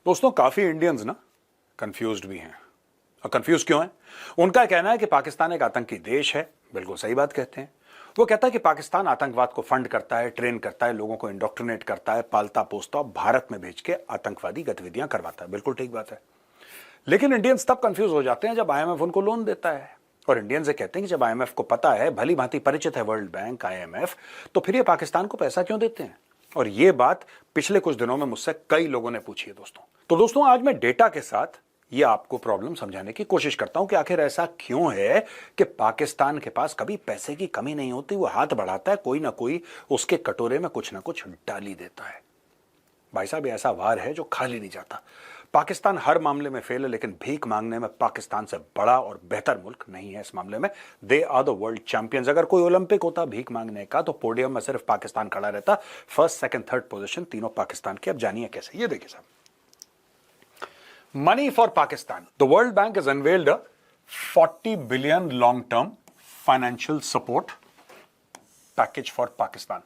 दोस्तों काफी इंडियंस ना कंफ्यूज्ड भी हैं। और कंफ्यूज क्यों है? उनका कहना है कि पाकिस्तान एक आतंकी देश है। बिल्कुल सही बात कहते हैं। वो कहता है कि पाकिस्तान आतंकवाद को फंड करता है, ट्रेन करता है, लोगों को इंडोक्ट्रिनेट करता है, पालता पोसता और भारत में भेज के आतंकवादी गतिविधियां करवाता है। बिल्कुल ठीक बात है। लेकिन इंडियंस तब कंफ्यूज हो जाते हैं जब आईएमएफ उनको लोन देता है। और इंडियंस से कहते हैं कि जब आईएमएफ को पता है, भली भांति परिचित है वर्ल्ड बैंक, आईएमएफ, तो फिर ये पाकिस्तान को पैसा क्यों देते हैं? और ये बात पिछले कुछ दिनों में मुझसे कई लोगों ने पूछी है दोस्तों। तो दोस्तों आज मैं डेटा के साथ ये आपको प्रॉब्लम समझाने की कोशिश करता हूं कि आखिर ऐसा क्यों है कि पाकिस्तान के पास कभी पैसे की कमी नहीं होती। वो हाथ बढ़ाता है, कोई ना कोई उसके कटोरे में कुछ ना कुछ डाल ही देता है। भाई साहब ऐसा वार है जो खाली नहीं जाता। पाकिस्तान हर मामले में फेल है, लेकिन भीख मांगने में पाकिस्तान से बड़ा और बेहतर मुल्क नहीं है। इस मामले में they are the world champions. अगर कोई ओलंपिक होता भीख मांगने का तो पोडियम में सिर्फ पाकिस्तान खड़ा रहता। फर्स्ट, सेकंड, थर्ड पोजीशन तीनों पाकिस्तान की। अब जानिए कैसे। ये देखिए साहब, money for Pakistan. The world bank has unveiled a 40 billion long term financial support package for Pakistan.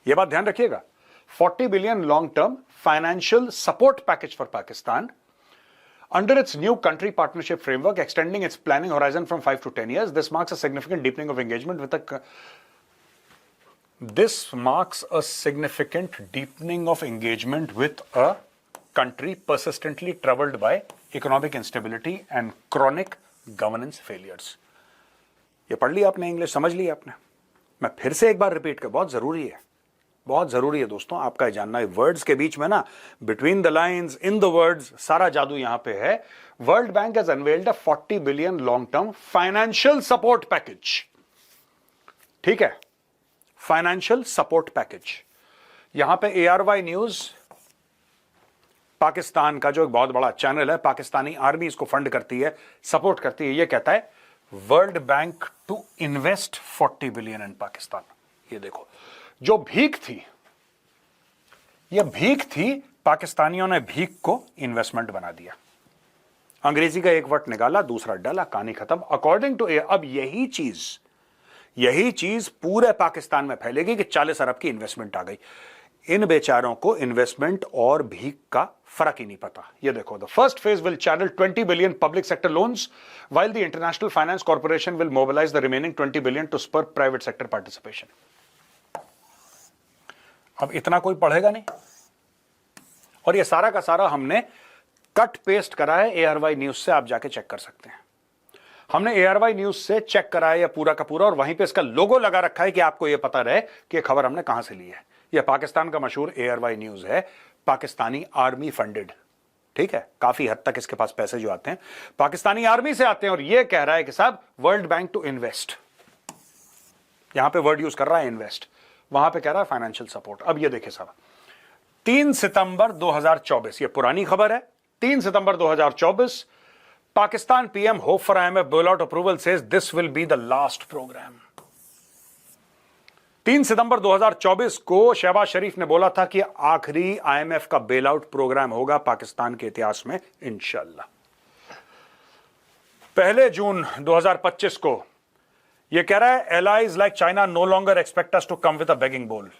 यह बात ध्यान रखिएगा, 40 billion long term financial support package for Pakistan under its new country partnership framework, extending its planning horizon from 5 to 10 years. This marks a significant deepening of engagement with a country persistently troubled by economic instability and chronic governance failures. ये पढ़ लिया आपने, English समझ ली आपने। मैं फिर से एक बार रिपीट कर, बहुत जरूरी है, बहुत जरूरी है दोस्तों आपका जानना है। वर्ड्स के बीच में ना, between the lines, in the words, सारा जादू यहां पे है। World bank has unveiled a 40 billion long term financial support package. ठीक है, फाइनेंशियल सपोर्ट पैकेज। यहां पे ARY न्यूज, पाकिस्तान का जो एक बहुत बड़ा चैनल है, पाकिस्तानी आर्मी इसको फंड करती है, सपोर्ट करती है। ये कहता है World Bank to invest 40 billion in Pakistan. ये देखो, जो भीख थी, ये भीख थी, पाकिस्तानियों ने भीख को इन्वेस्टमेंट बना दिया। अंग्रेजी का एक वर्ड निकाला, दूसरा डाला, कहानी खत्म। अकॉर्डिंग टू अब यही चीज पूरे पाकिस्तान में फैलेगी कि 40 अरब की इन्वेस्टमेंट आ गई। इन बेचारों को इन्वेस्टमेंट और भीख का फर्क ही नहीं पता। ये देखो, the first phase will channel 20 billion public sector loans while the International Finance Corporation will mobilise the remaining 20 billion to spur private sector participation. अब इतना कोई पढ़ेगा नहीं, और ये सारा का सारा हमने कट पेस्ट करा है ARY न्यूज से, आप जाके चेक कर सकते हैं। हमने ARY न्यूज से चेक करा है यह पूरा का पूरा, और वहीं पे इसका लोगो लगा रखा है कि आपको यह पता रहे कि यह खबर हमने कहां से ली है। यह पाकिस्तान का मशहूर ARY न्यूज है, पाकिस्तानी आर्मी फंडेड। ठीक है, काफी हद तक इसके पास पैसे जो आते हैं पाकिस्तानी आर्मी से आते हैं। और यह कह रहा है कि साहब वर्ल्ड बैंक टू इन्वेस्ट, यहां पे वर्ड यूज कर रहा है इन्वेस्ट, वहां पे कह रहा है फाइनेंशियल सपोर्ट। अब ये देखिए साहब, 3 सितंबर 2024, ये पुरानी खबर है, 3 सितंबर 2024, Pakistan PM hope for IMF bailout approval says this will be the last programme. 3 सितंबर 2024 को शहबाज शरीफ ने बोला था कि आखिरी IMF का बेलआउट प्रोग्राम होगा पाकिस्तान के इतिहास में इंशाल्लाह। 1 जून 2025 को यह कह रहा है allies like China no longer expect us to come with a begging bowl.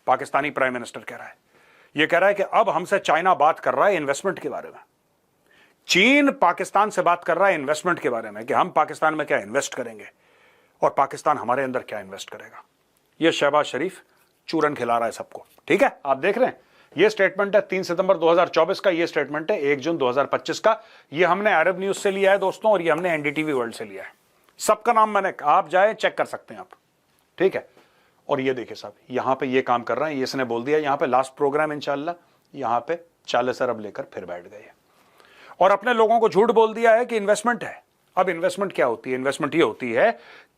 Pakistani prime minister कह रहा है, यह कह रहा है कि अब हमसे चाइना बात कर रहा है इन्वेस्टमेंट के बारे में। चीन पाकिस्तान से बात कर रहा है इन्वेस्टमेंट के बारे में कि हम पाकिस्तान में क्या इन्वेस्ट करेंगे और पाकिस्तान हमारे अंदर क्या इन्वेस्ट करेगा। यह शहबाज शरीफ चूरन खिला रहा है सबको। ठीक है, आप देख रहे हैं, यह स्टेटमेंट है 3 सितंबर 2024 का, यह स्टेटमेंट है 1 जून 2025 का। यह हमने अरब न्यूज से लिया है दोस्तों, और यह हमने NDTV वर्ल्ड से लिया है। सबका नाम मैंने, आप जाए चेक कर सकते हैं आप। ठीक है, और ये देखिए साहब, यहां पे ये काम कर रहे हैं, ये इसने बोल दिया यहां पे लास्ट प्रोग्राम इंशाल्लाह, यहां पे 40 अरब लेकर फिर बैठ गए और अपने लोगों को झूठ बोल दिया है कि इन्वेस्टमेंट है। अब इन्वेस्टमेंट क्या होती है? इन्वेस्टमेंट ये होती है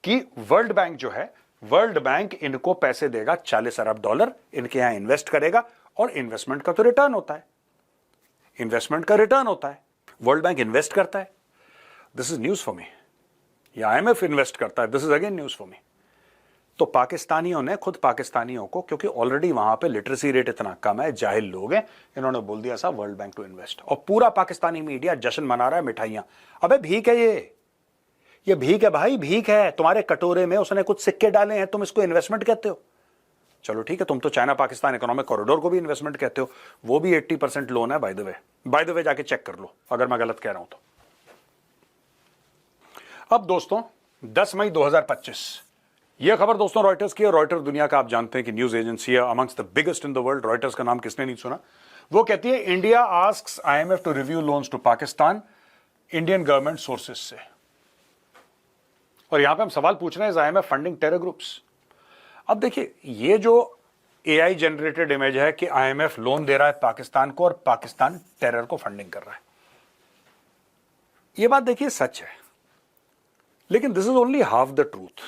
कि वर्ल्ड बैंक जो है, वर्ल्ड बैंक इनको पैसे देगा, 40 अरब डॉलर इनके यहां इन्वेस्ट करेगा, और इन्वेस्टमेंट का तो रिटर्न होता है, इन्वेस्टमेंट का रिटर्न होता है। वर्ल्ड बैंक इन्वेस्ट करता है, this is news for me. या IMF इन्वेस्ट करता है, this is again news for me. तो पाकिस्तानियों ने, खुद पाकिस्तानियों को, क्योंकि ऑलरेडी वहां पे लिटरेसी रेट इतना कम है, जाहिल लोग हैं, इन्होंने बोल दिया साहब वर्ल्ड बैंक टू इन्वेस्ट। और पूरा पाकिस्तानी मीडिया जश्न मना रहा है, मिठाइयां। अबे भीख है ये भीख है भाई, भीख है। तुम्हारे कटोरे में उसने कुछ सिक्के डाले हैं, तुम इसको इन्वेस्टमेंट कहते हो? चलो ठीक है, तुम तो चाइना पाकिस्तान इकोनॉमिक कॉरिडोर को भी इन्वेस्टमेंट कहते हो, वो भी 80% लोन है बाय द वे जाके चेक कर लो अगर मैं गलत कह रहा हूं तो। अब दोस्तों 10 मई 2025, यह खबर दोस्तों रॉयटर्स की है। रॉयटर्स दुनिया का आप जानते हैं कि न्यूज एजेंसी है, amongst the biggest in the world. Reuters का नाम किसने नहीं सुना। वो कहती है India asks IMF to review loans to Pakistan, Indian government sources से। और यहां पे हम सवाल पूछ रहे हैं, IMF फंडिंग टेरर ग्रुप्स। अब देखिए, ये जो AI जनरेटेड इमेज है कि IMF लोन दे रहा है पाकिस्तान को और पाकिस्तान टेरर को फंडिंग कर रहा है, ये बात देखिए सच है, लेकिन this is only half the truth.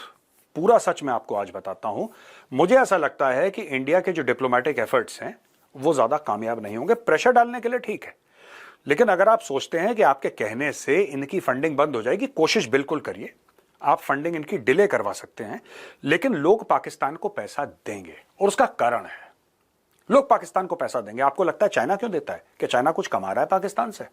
पूरा सच मैं आपको आज बताता हूं। मुझे ऐसा लगता है कि इंडिया के जो डिप्लोमेटिक एफर्ट्स हैं वो ज्यादा कामयाब नहीं होंगे। प्रेशर डालने के लिए ठीक है, लेकिन अगर आप सोचते हैं कि आपके कहने से इनकी फंडिंग बंद हो जाएगी, कोशिश बिल्कुल करिए। आप फंडिंग इनकी डिले करवा सकते हैं, लेकिन लोग पाकिस्तान को पैसा देंगे और उसका कारण है, लोग पाकिस्तान को पैसा देंगे। आपको लगता है चाइना क्यों देता है? कि चाइना कुछ कमा रहा है पाकिस्तान से?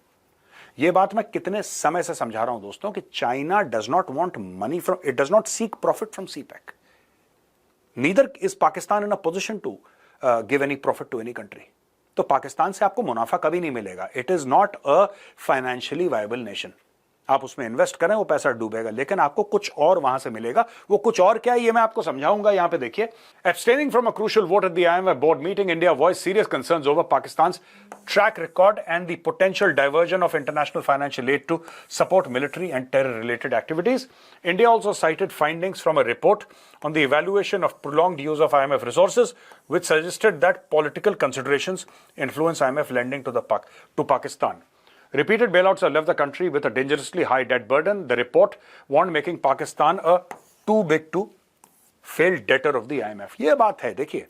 यह बात मैं कितने समय से समझा रहा हूं दोस्तों कि China does not want money from, it does not seek profit from CPEC, neither is Pakistan in a position to give any profit to any country. तो पाकिस्तान से आपको मुनाफा कभी नहीं मिलेगा। It is not a financially viable nation. आप उसमें invest करें, वो पैसा डूबेगा, लेकिन आपको कुछ और वहां से मिलेगा। वो कुछ और क्या है ये मैं आपको समझाऊंगा। यहां पे देखिए, abstaining from a crucial vote at the IMF board meeting, India voice serious concerns over Pakistan's track record and the potential diversion of international financial aid to support military and terror related activities. India also cited findings from a report on the evaluation of prolonged use of IMF resources, which suggested that political considerations influence IMF lending to Pakistan. Repeated bailouts have left the country with a dangerously high debt burden. The report warned making Pakistan a too big to fail debtor of the IMF. ये बात है। देखिए,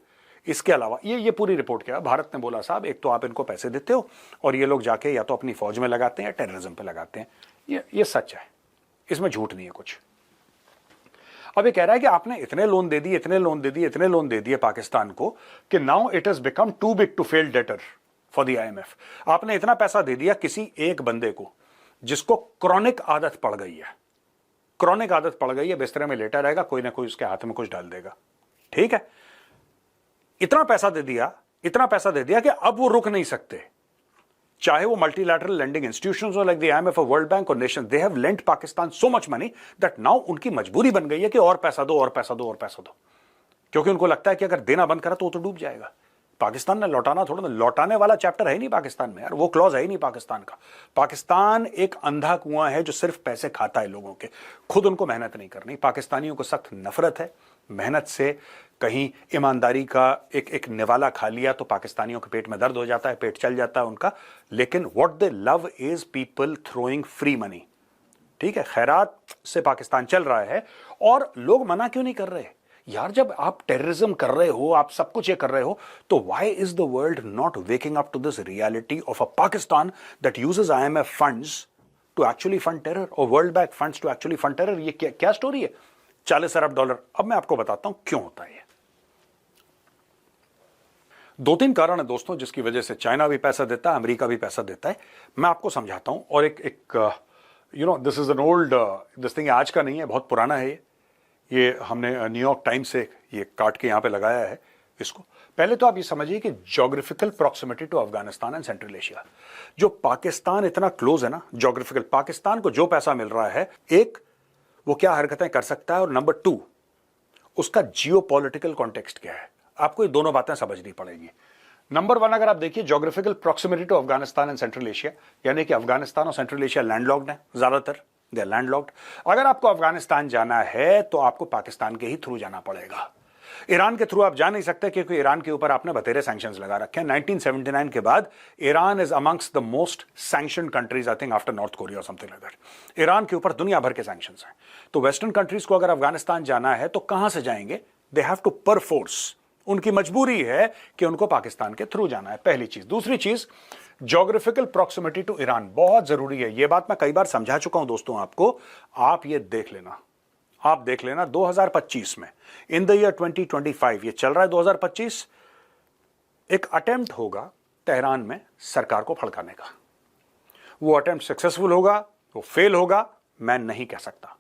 इसके अलावा ये पूरी report क्या है? भारत ने बोला साहब, एक तो आप इनको पैसे देते हो और ये लोग जाके या तो अपनी फौज में लगाते हैं या टेररिज्म पे लगाते हैं। ये सच है, इसमें झूठ नहीं है कुछ। अब ये कह रहा है कि आपने इतने लोन दे दिए, इतने लोन दे दिए, इतने लोन दे दिए पाकिस्तान को कि now it has become too big to fail debtor for the IMF। आपने इतना पैसा दे दिया किसी एक बंदे को जिसको क्रॉनिक आदत पड़ गई है, क्रॉनिक आदत पड़ गई है, बिस्तरे में लेटा रहेगा, कोई ना कोई उसके हाथ में कुछ डाल देगा। ठीक है, इतना पैसा दे दिया, इतना पैसा दे दिया कि अब वो रुक नहीं सकते। चाहे वो मल्टीलैटरल लेंडिंग इंस्टीट्यूशंस हो लाइक द IMF और वर्ल्ड बैंक और nation, they have lent Pakistan so much money that now उनकी मजबूरी बन गई है कि और पैसा दो, और पैसा दो, और पैसा दो, क्योंकि उनको लगता है कि अगर देना बंद करा तो वो तो डूब जाएगा। पाकिस्तान ने लौटाना थोड़ा, लौटाने वाला चैप्टर है नहीं पाकिस्तान में यार, वो क्लॉज है ही नहीं पाकिस्तान का। पाकिस्तान एक अंधा कुआं है जो सिर्फ पैसे खाता है लोगों के, खुद उनको मेहनत नहीं करनी। पाकिस्तानियों को सख्त नफरत है मेहनत से। कहीं ईमानदारी का एक निवाला खा लिया तो पाकिस्तानियों के पेट में दर्द हो जाता है, पेट चल जाता है उनका। लेकिन what they love is people throwing free money. ठीक है, खैरात से पाकिस्तान चल रहा है और लोग मना क्यों नहीं कर रहे यार? जब आप टेररिज्म कर रहे हो, आप सब कुछ ये कर रहे हो, तो why is the world not waking up to this reality of a Pakistan that uses IMF funds to actually fund terror और world bank funds to actually fund terror? ये क्या स्टोरी है? 40 अरब डॉलर। अब मैं आपको बताता हूं क्यों होता है। 2-3 कारण है दोस्तों जिसकी वजह से चाइना भी पैसा देता है, अमेरिका भी पैसा देता है। मैं आपको समझाता हूं। और एक you know this is an old this thing, आज का नहीं है, बहुत पुराना है ये हमने न्यूयॉर्क टाइम्स से ये काट के यहां पे लगाया है इसको। पहले तो आप ये समझिए कि geographical proximity to Afghanistan and Central Asia, जो पाकिस्तान इतना क्लोज है ना ज्योग्राफिकल, पाकिस्तान को जो पैसा मिल रहा है, एक वो क्या हरकतें कर सकता है, और नंबर 2 उसका जियोपॉलिटिकल कॉन्टेक्स्ट क्या है। आपको ये दोनों बातें समझनी पड़ेगी। नंबर 1, अगर आप देखिए geographical proximity to Afghanistan and Central Asia, यानी कि अफगानिस्तान और सेंट्रल एशिया लैंडलॉक्ड है, ज्यादातर दे आर लैंडलॉक्ड। अगर आपको अफगानिस्तान जाना है तो आपको पाकिस्तान के ही थ्रू जाना पड़ेगा। ईरान के थ्रू आप जा नहीं सकते क्योंकि ईरान के ऊपर आपने बतेरे सैंक्शंस लगा रखे हैं। 1979 के बाद Iran is amongst the most sanction countries, I think after north Korea और समथिंग लाइक दैट। ईरान के ऊपर दुनिया भर के सैंक्शंस हैं। तो वेस्टर्न कंट्रीज को अगर अफगानिस्तान जाना है तो कहां से जाएंगे? दे हैव टू परफोर्स, उनकी मजबूरी है कि उनको पाकिस्तान के थ्रू जाना है, पहली चीज। दूसरी चीज, ज्योग्राफिकल प्रॉक्सिमिटी टू ईरान बहुत जरूरी है। यह बात मैं कई बार समझा चुका हूं दोस्तों आपको, आप ये देख लेना, आप देख लेना। 2025 में, इन द ईयर 2025, ये चल रहा है 2025, एक अटेम्प्ट होगा तेहरान में सरकार को फड़काने का। वो अटेम्प्ट सक्सेसफुल होगा, वो फेल होगा, मैं नहीं कह सकता,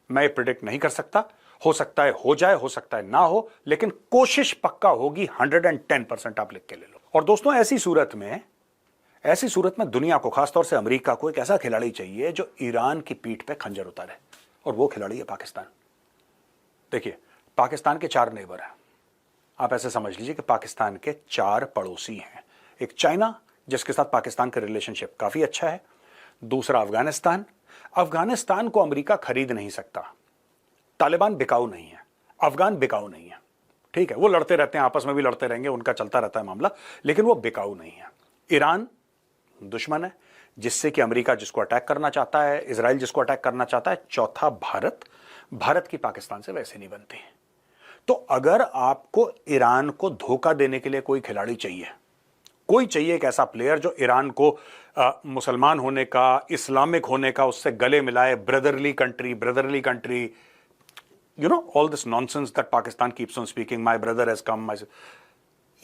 मैं प्रिडिक्ट नहीं कर सकता। हो सकता है हो जाए, हो सकता है ना हो, लेकिन कोशिश पक्का होगी। 110% आप लिख के ले लो। और दोस्तों ऐसी सूरत में दुनिया को, खासतौर से अमेरिका को, एक ऐसा खिलाड़ी चाहिए जो ईरान की पीठ पे खंजर उतारे, और वो खिलाड़ी है पाकिस्तान। देखिए, पाकिस्तान के 4 नेबर हैं। आप ऐसे समझ लीजिए कि पाकिस्तान के 4 पड़ोसी हैं। एक चाइना, जिसके साथ पाकिस्तान का रिलेशनशिप काफी अच्छा है। दूसरा अफगानिस्तान। अफगानिस्तान को अमेरिका खरीद नहीं सकता। तालिबान बिकाऊ नहीं है, अफगान बिकाऊ नहीं है, ठीक है। वो लड़ते रहते हैं, आपस में भी लड़ते रहेंगे, उनका चलता रहता है मामला, लेकिन वो बिकाऊ नहीं है। ईरान दुश्मन है, जिससे कि अमेरिका जिसको अटैक करना चाहता है, इजराइल जिसको अटैक करना चाहता है। चौथा भारत की पाकिस्तान से वैसे नहीं बनती। तो अगर आपको ईरान को धोखा देने के लिए कोई खिलाड़ी चाहिए, कोई चाहिए एक ऐसा प्लेयर जो ईरान को मुसलमान होने का, इस्लामिक होने का, उससे गले मिलाए, brotherly country, you know all this nonsense that Pakistan keeps on speaking, my brother has come,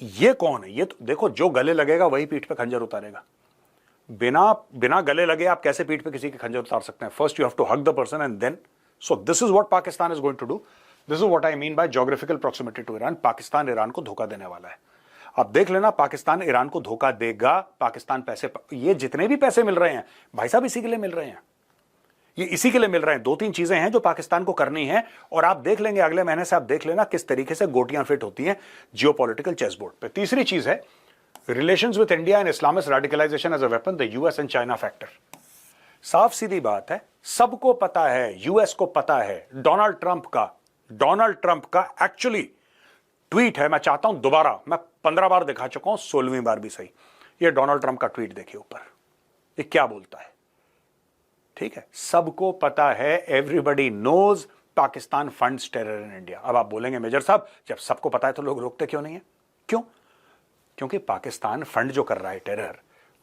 ये कौन है? ये तो देखो, जो गले लगेगा वही पीठ पे खंजर उतारेगा। बिना गले लगे आप कैसे पीठ पे किसी के खंजर उतार सकते हैं? First you have to hug the person and then, so this is what Pakistan is going to do. This is what I mean by geographical proximity to Iran. Pakistan Iran को धोखा देने वाला है। आप देख लेना, पाकिस्तान ईरान को धोखा देगा। पाकिस्तान पैसे, ये जितने भी पैसे मिल रहे हैं भाई साहब, इसी के लिए मिल रहे हैं। ये इसी के लिए मिल रहे हैं। 2-3 चीजें हैं जो पाकिस्तान को करनी है, और आप देख लेंगे अगले महीने से, आप देख लेना किस तरीके से गोटियां फिट होती हैं जियोपॉलिटिकल चेस बोर्ड पे। तीसरी चीज है relations with India and Islamist radicalisation as a weapon, the US and China factor. साफ सीधी बात है, सबको पता है, यूएस को पता है, डोनाल्ड ट्रंप का एक्चुअली ट्वीट है। मैं चाहता हूं दोबारा, मैं 15 बार दिखा चुका हूं, 16वीं बार भी सही। ये डोनाल्ड ट्रंप का ट्वीट देखिए ऊपर, ये क्या बोलता है, ठीक है। सबको पता है, everybody knows, Pakistan funds terror in India. अब आप बोलेंगे मेजर साहब, जब सबको पता है तो लोग रोकते क्यों नहीं है? क्यों? क्योंकि पाकिस्तान फंड जो कर रहा है टेरर,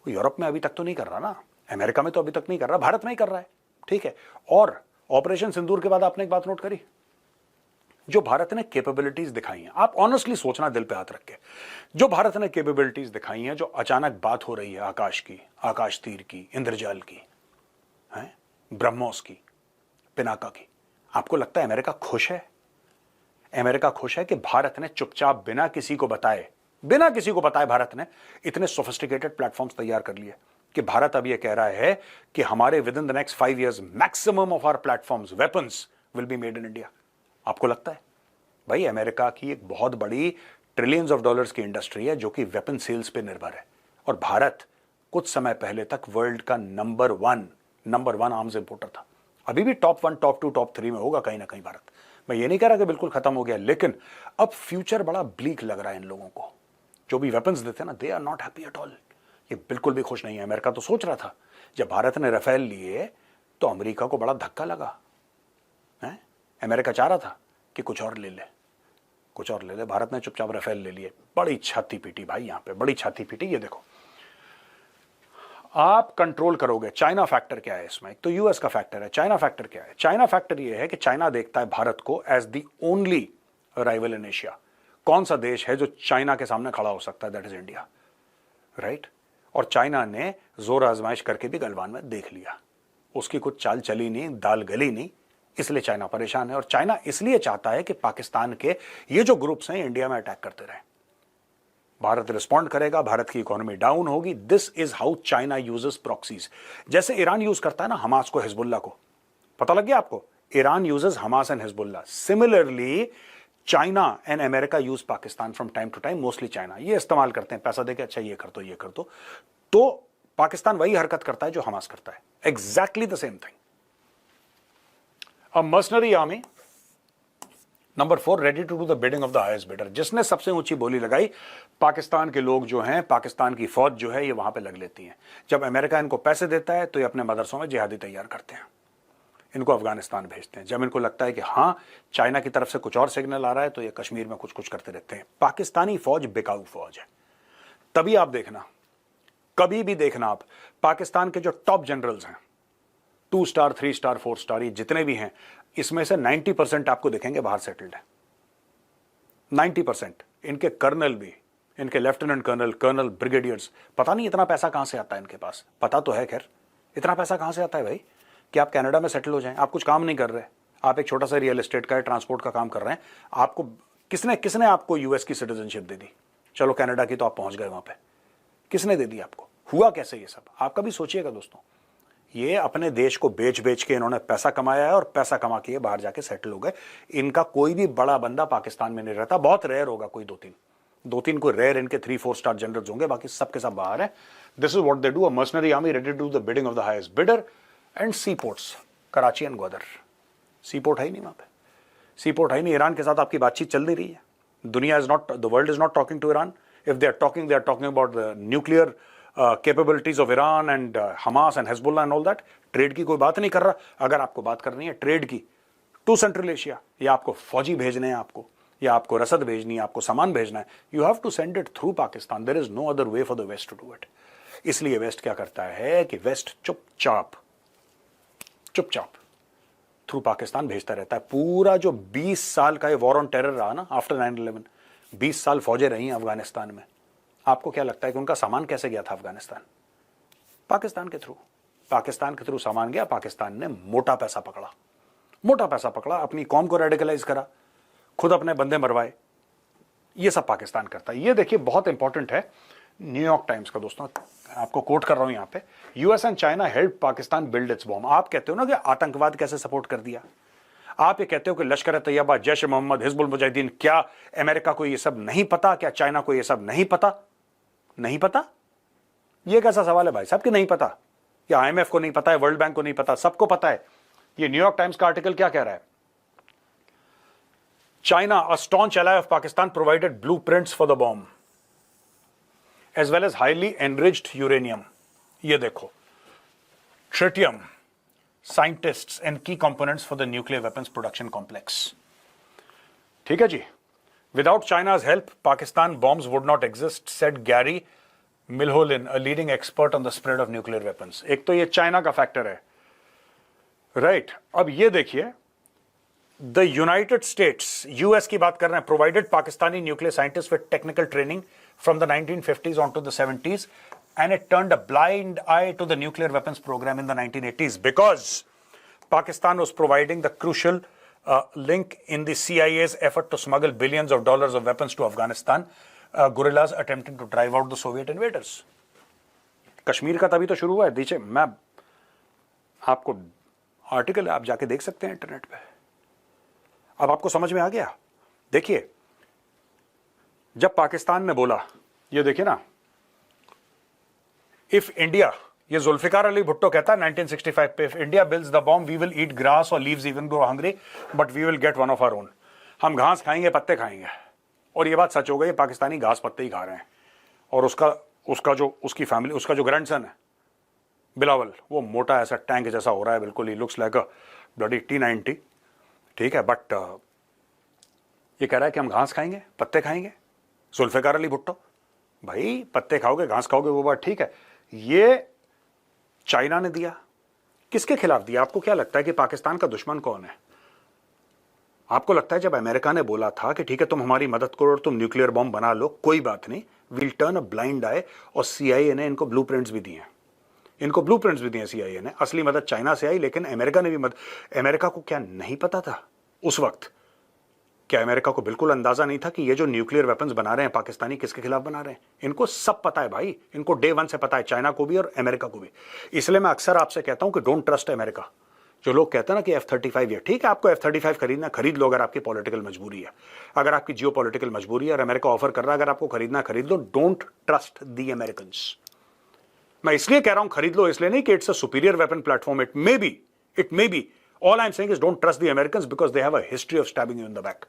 वो यूरोप में अभी तक तो नहीं कर रहा ना, अमेरिका में तो अभी तक नहीं कर रहा, भारत में ही कर रहा है, ठीक है। और ऑपरेशन सिंदूर के बाद आपने एक बात नोट करी, जो भारत ने कैपेबिलिटीज दिखाई हैं, आप ऑनेस्टली सोचना दिल पे हाथ रख के, जो भारत ने कैपेबिलिटीज दिखाई हैं, जो अचानक बात हो रही है आकाश की, आकाश तीर की, इंद्रजाल की, ब्रह्मोस की, पिनाका की, आपको लगता है अमेरिका खुश है? अमेरिका खुश है कि भारत ने चुपचाप बिना किसी को बताए भारत ने इतने सोफिस्टिकेटेड प्लेटफॉर्म्स तैयार कर लिए कि भारत अब यह कह रहा है कि हमारे within the next 5 years maximum of our platforms, weapons will be made in India. आपको लगता है? भाई अमेरिका की एक बहुत बड़ी ट्रिलियंस ऑफ डॉलर्स की इंडस्ट्री है जो कि वेपन सेल्स पे निर्भर है, और भारत कुछ समय पहले तक वर्ल्ड का नंबर वन आर्म्स इंपोर्टर था। अभी भी टॉप 1, टॉप 2, टॉप 3 में होगा कहीं ना कहीं भारत। मैं ये नहीं कह रहा कि बिल्कुल खत्म हो गया, लेकिन अब फ्यूचर बड़ा ब्लीक लग रहा है इन लोगों को। जो भी वेपन्स देते हैं ना, they are not happy at all. ये बिल्कुल भी खुश नहीं है। अमेरिका तो सोच रहा था, जब भारत ने राफेल लिए तो अमेरिका को बड़ा धक्का लगा है। अमेरिका चाह रहा था कि कुछ और ले ले, भारत ने चुपचाप राफेल ले लिए। बड़ी छाती पीटी भाई, यहां पे बड़ी छाती पीटी। ये देखो, आप कंट्रोल करोगे। चाइना फैक्टर क्या है इसमें? एक तो यूएस का फैक्टर है, चाइना फैक्टर क्या है? चाइना फैक्टर ये है कि चाइना देखता है भारत को as the only rival in Asia. कौन सा देश है जो चाइना के सामने खड़ा हो सकता है? That is India, right. और चाइना ने जोर आजमाइश करके भी गलवान में देख लिया, उसकी कुछ चाल चली नहीं, दाल गली नहीं, इसलिए चाइना परेशान है। और चाइना इसलिए चाहता है कि पाकिस्तान के ये जो ग्रुप्स हैं इंडिया में अटैक करते रहे। भारत रिस्पॉन्ड करेगा, भारत की इकोनॉमी डाउन होगी। This is how China uses proxies. जैसे ईरान यूज करता है ना हमास को, हिजबुल्ला को, पता लग गया आपको? Iran uses Hamas and Hezbollah. Similarly China and America use Pakistan from time to time. Mostly China ये इस्तेमाल करते हैं, पैसा देके, अच्छा ये कर दो, तो पाकिस्तान वही हरकत करता है जो हमास करता है, exactly the same thing. A mercenary army, number 4, ready to do the bidding of the highest bidder. जिसने सबसे ऊंची बोली लगाई, पाकिस्तान के लोग जो हैं, पाकिस्तान की फौज जो है, ये वहां पे लग लेती है। जब अमेरिका इनको पैसे देता है तो ये अपने मदरसों में जिहादी तैयार करते हैं, इनको अफगानिस्तान भेजते हैं। जब इनको लगता है कि हां चाइना की तरफ से कुछ और सिग्नल आ रहा है, तो ये कश्मीर में कुछ कुछ करते रहते हैं। पाकिस्तानी फौज बिकाऊ फौज है। तभी आप देखना, कभी भी देखना आप, पाकिस्तान के जो टॉप जनरल्स हैं, 2 स्टार, 3 स्टार, 4 स्टार, ये जितने भी हैं, इसमें से 90% आपको दिखेंगे बाहर सेटल्ड है। 90%। इनके कर्नल भी, इनके लेफ्टिनेंट कर्नल, कर्नल, ब्रिगेडियर्स, पता नहीं इतना पैसा कहां से आता है इनके पास। पता तो है, खैर इतना पैसा कहां से आता है भाई कि आप कनाडा में सेटल हो जाएं? आप कुछ काम नहीं कर रहे, आप एक छोटा सा रियल एस्टेट का ट्रांसपोर्ट का काम कर रहे हैं, आपको किसने किसने आपको यूएस की सिटीजनशिप दे दी? चलो कनाडा की तो आप पहुंच गए वहां पे, किसने दे दी आपको? हुआ कैसे ये सब? आप कभी सोचिएगा दोस्तों। ये अपने देश को बेच बेच के इन्होंने पैसा कमाया है और पैसा कमा के बाहर जाके सेटल हो गए। इनका कोई भी बड़ा बंदा पाकिस्तान में नहीं रहता, बहुत रेयर होगा, कोई दो तीन कोई रेयर इनके 3-4 स्टार जनरल्स होंगे, बाकी सबके सब बाहर है। This is what they do, a mercenary army ready to do the bidding of the highest bidder. And sea ports, Karachi and Gwadar, sea port है ही नहीं वहां पे, सी पोर्ट है ही नहीं। ईरान के साथ आपकी बातचीत चल नहीं रही है। दुनिया is not, the world is not talking to Iran. If they are talking about the nuclear capabilities of Iran and Hamas and Hezbollah and all that. Trade की कोई बात नहीं कर रहा। अगर आपको बात करनी है ट्रेड की टू सेंट्रल एशिया, या आपको फौजी भेजने हैं आपको, या आपको रसद भेजनी है, आपको सामान भेजना है, you have to send it through Pakistan. There is no other way for the west to do it. इसलिए वेस्ट क्या करता है कि वेस्ट चुपचाप थ्रू पाकिस्तान भेजता रहता है। पूरा जो 20 साल का ये वॉर ऑन टेरर रहा ना आफ्टर 9/11, 20 साल फौजें रही अफगानिस्तान में। आपको क्या लगता है कि उनका सामान कैसे गया था अफगानिस्तान? पाकिस्तान के थ्रू। पाकिस्तान के थ्रू सामान गया, पाकिस्तान ने मोटा पैसा पकड़ा, अपनी कौम को रेडिकलाइज करा, खुद अपने बंदे मरवाए। ये सब पाकिस्तान करता है। ये देखिए बहुत इंपॉर्टेंट है, न्यूयॉर्क टाइम्स का दोस्तों, आपको कोट कर रहा हूं यहां पे। US and China help Pakistan build its bomb. आप कहते हो ना कि आतंकवाद कैसे सपोर्ट कर दिया, आप ये कहते हो कि लश्कर तैयबा, जैश ए मोहम्मद, हिजबुल मुजाहिदीन, क्या अमेरिका को ये सब नहीं पता? क्या चाइना को ये सब नहीं पता? ये कैसा सवाल है भाई साहब कि नहीं पता? या आईएमएफ को नहीं पता है, वर्ल्ड बैंक को नहीं पता? सबको पता है। ये न्यूयॉर्क टाइम्स का आर्टिकल क्या कह रहा है? China, a staunch ally of Pakistan, provided blueprints for the bomb as well as highly enriched uranium. ये देखो, tritium, scientists and key components for the nuclear weapons production complex. ठीक है जी। Without China's help Pakistan bombs would not exist, said Gary Milhollin, a leading expert on the spread of nuclear weapons. एक तो ये China का factor है, right. अब ये देखिए, द यूनाइटेड स्टेट्स, यूएस की बात कर रहे हैं, provided Pakistani nuclear scientist with technical training from the 1950s on to the 70s, and it turned a blind eye to the nuclear weapons program in the 1980s because Pakistan was providing the crucial link in the CIA's effort to smuggle billions of dollars of weapons to Afghanistan, guerrillas attempting to drive out the Soviet invaders. Kashmir का तभी तो शुरू हुआ है। दीजिए, मैं आपको article आप जाके देख सकते हैं इंटरनेट पे। अब आपको समझ में आ गया। देखिए, जब पाकिस्तान ने बोला, ये देखिए ना, इफ इंडिया, ये जुल्फिकार अली भुट्टो कहता है 1965 पे, if India builds the bomb we will eat grass और leaves even go hungry but we will get one of our own. हम घास खाएंगे, पत्ते खाएंगे। और ये बात सच हो गई, पाकिस्तानी घास पत्ते ही खा रहे हैं। और उसकी फैमिली, उसका जो ग्रैंडसन है बिलावल, वो मोटा ऐसा टैंक जैसा हो रहा है बिल्कुल ही, looks like a bloody T90। ठीक है, बट ये कह रहा है कि हम घास खाएंगे, पत्ते खाएंगे। जुल्फिकार अली भुट्टो, भाई पत्ते खाओगे, घास खाओगे, वो बात ठीक है। ये चाइना ने दिया, किसके खिलाफ दिया? आपको क्या लगता है कि पाकिस्तान का दुश्मन कौन है? आपको लगता है जब अमेरिका ने बोला था कि ठीक है तुम हमारी मदद करो और तुम न्यूक्लियर बॉम्ब बना लो, कोई बात नहीं, विल टर्न अ ब्लाइंड आई, और सीआईए ने इनको ब्लूप्रिंट्स भी दिए, सीआईए ने। असली मदद चाइना से आई, लेकिन अमेरिका ने भी अमेरिका को क्या नहीं पता था उस वक्त? क्या अमेरिका को बिल्कुल अंदाजा नहीं था कि ये जो न्यूक्लियर वेपन्स बना रहे हैं पाकिस्तानी, किसके खिलाफ बना रहे हैं? इनको सब पता है भाई, इनको डे 1 से पता है, चाइना को भी और अमेरिका को भी। इसलिए मैं अक्सर आपसे कहता हूं कि डोंट ट्रस्ट अमेरिका। जो लोग कहते हैं ना कि F-35 है, ठीक है, आपको F-35 खरीदना, खरीद लो अगर आपकी पॉलिटिकल मजबूरी है, अगर आपकी जियो पॉलिटिकल मजबूरी है और अमेरिका ऑफर कर रहा है, अगर आपको खरीदना खरीद लो। Don't trust the Americans. मैं इसलिए कह रहा हूं खरीद लो, इसलिए नहीं कि it's a superior weapon platform, it may be. All I am saying is don't trust the Americans because they have a history of stabbing you in the back.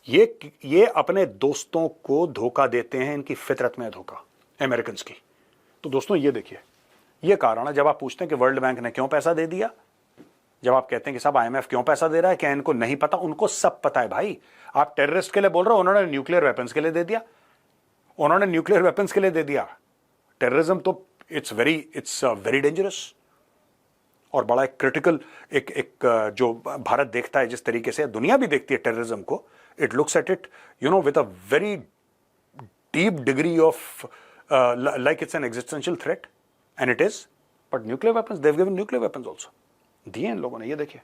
ये अपने दोस्तों को धोखा देते हैं, इनकी फितरत में धोखा अमेरिकन की। तो दोस्तों ये देखिए, ये कारण है। जब आप पूछते हैं कि वर्ल्ड बैंक ने क्यों पैसा दे दिया, जब आप कहते हैं कि साहब आईएमएफ क्यों पैसा दे रहा है, क्या इनको नहीं पता? उनको सब पता है भाई। आप टेररिस्ट के लिए बोल रहे हो, उन्होंने न्यूक्लियर वेपन्स के लिए दे दिया। टेररिज्म तो इट्स वेरी डेंजरस और बड़ा एक क्रिटिकल, एक जो भारत देखता है, जिस तरीके से दुनिया भी देखती है टेररिज्म को, it looks at it, with a very deep degree of like it's an existential threat, and it is. But nuclear weapons, they've given nuclear weapons also. दिए इन लोगों ने, ये देखिए।